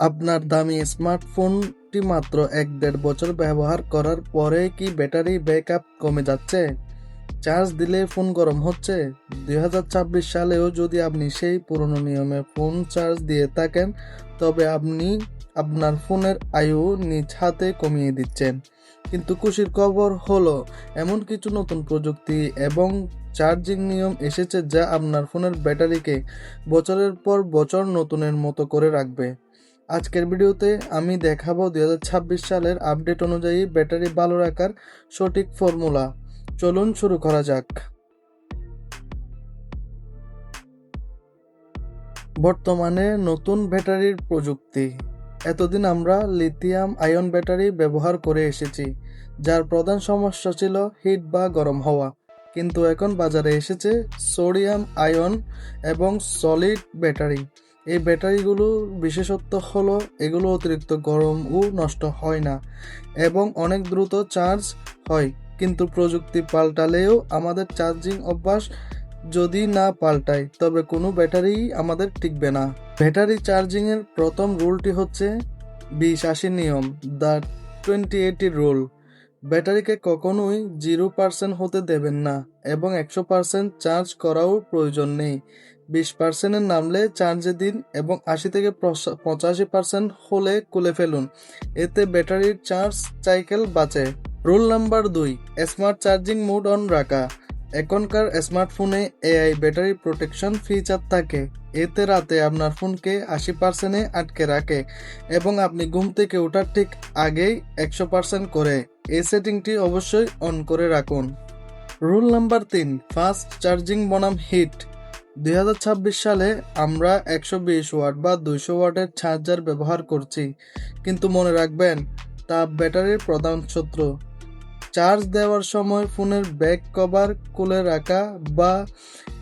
আপনার দামি স্মার্টফোনটি মাত্র ১-১.৫ বছর ব্যবহার করার পরে কি ব্যাটারি ব্যাকআপ কমে যাচ্ছে? চার্জ দিলে ফোন গরম হচ্ছে? ২০২৬ সালেও যদি আপনি সেই পুরনো নিয়মে ফোন চার্জ দিয়ে থাকেন, তবে আপনি আপনার ফোনের আয়ু নিজ হাতে কমিয়ে দিচ্ছেন। কিন্তু খুশির খবর হলো, এমন কিছু নতুন প্রযুক্তি এবং চার্জিং নিয়ম এসেছে যা আপনার ফোনের ব্যাটারিকে বছরের পর বছর নতুনের মতো করে রাখবে। আজকের ভিডিওতে আমি দেখাবো ২০২৬ সালের আপডেট অনুযায়ী ব্যাটারি ভালো রাখার সঠিক ফর্মুলা। চলুন শুরু করা যাক। বর্তমানে নতুন ব্যাটারির প্রযুক্তি। এতদিন আমরা লিথিয়াম আয়ন ব্যাটারি ব্যবহার করে এসেছি, যার প্রধান সমস্যা ছিল হিট বা গরম হওয়া। কিন্তু এখন বাজারে এসেছে সোডিয়াম আয়ন এবং সলিড ব্যাটারি। এই ব্যাটারিগুলোর বিশেষত্ব হলো এগুলো অতিরিক্ত গরম ও নষ্ট হয় না এবং অনেক দ্রুত চার্জ হয়। কিন্তু প্রযুক্তি পাল্টালেও আমাদের চার্জিং অভ্যাস যদি না পাল্টাই, তবে কোনো ব্যাটারি আমাদের টিকবে না। ব্যাটারি চার্জিং এর প্রথম রুলটি হচ্ছে ২০-৮০ নিয়ম, দ্য 20-80 রুল। ব্যাটারিকে কখনোই 0% হতে দেবেন না এবং 100% চার্জ করাও প্রয়োজন নেই। 20% নামলে চার্জে দিন এবং 80-85% হলে খুলে ফেলুন। এতে ব্যাটারির চার্জ সাইকেল বাঁচে। Rule number ২, smart charging mode on রাখা। এখনকার স্মার্টফোনে এআই ব্যাটারি প্রোটেকশন ফিচার থাকে। এতে রাতে আপনার ফোনকে 80%-এ আটকে রাখে এবং আপনি ঘুম থেকে ওঠার ঠিক আগেই 100% করে। এই সেটিংটি অবশ্যই অন করে রাখুন। রুল নাম্বার ৩, ফাস্ট চার্জিং বনাম হিট। ২০২৬ সালে আমরা ১২০ ওয়াট বা ২০০ ওয়াটের চার্জার ব্যবহার করছি, কিন্তু মনে রাখবেন, তাপ ব্যাটারির প্রধান শত্রু। চার্জ দেওয়ার সময় ফোনের ব্যাক কভার খুলে রাখা বা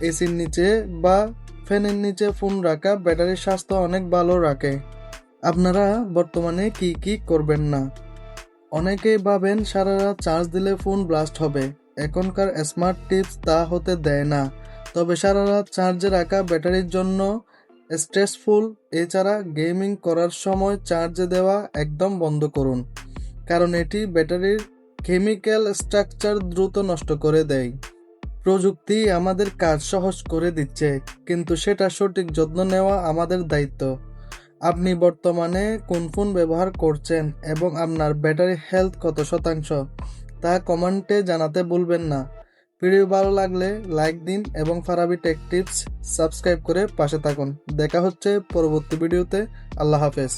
এসির নিচে বা ফ্যানের নিচে ফোন রাখা ব্যাটারির স্বাস্থ্য অনেক ভালো রাখে। আপনারা বর্তমানে কি করবেন না? অনেকেই ভাবেন সারা রাত চার্জ দিলে ফোন ব্লাস্ট হবে। এখনকার স্মার্ট টিপস তা হতে দেয় না। তবে সারা রাত চার্জে রাখা ব্যাটারির জন্য স্ট্রেসফুল। এছাড়া গেমিং করার সময় চার্জে দেওয়া একদম বন্ধ করুন, কারণ এটি ব্যাটারির কেমিক্যাল স্ট্রাকচার দ্রুত নষ্ট করে দেয়। প্রযুক্তি আমাদের কাজ সহজ করে দিচ্ছে, কিন্তু সেটা সঠিক যত্ন নেওয়া আমাদের দায়িত্ব। আপনি বর্তমানে কোন ফোন ব্যবহার করছেন এবং আপনার ব্যাটারি হেলথ কত শতাংশ, তা কমেন্টে জানাতে ভুলবেন না। ভিডিও ভালো লাগলে লাইক দিন এবং ফারাবি টেক টিপস সাবস্ক্রাইব করে পাশে থাকুন। দেখা হচ্ছে পরবর্তী ভিডিওতে। আল্লাহ হাফেজ।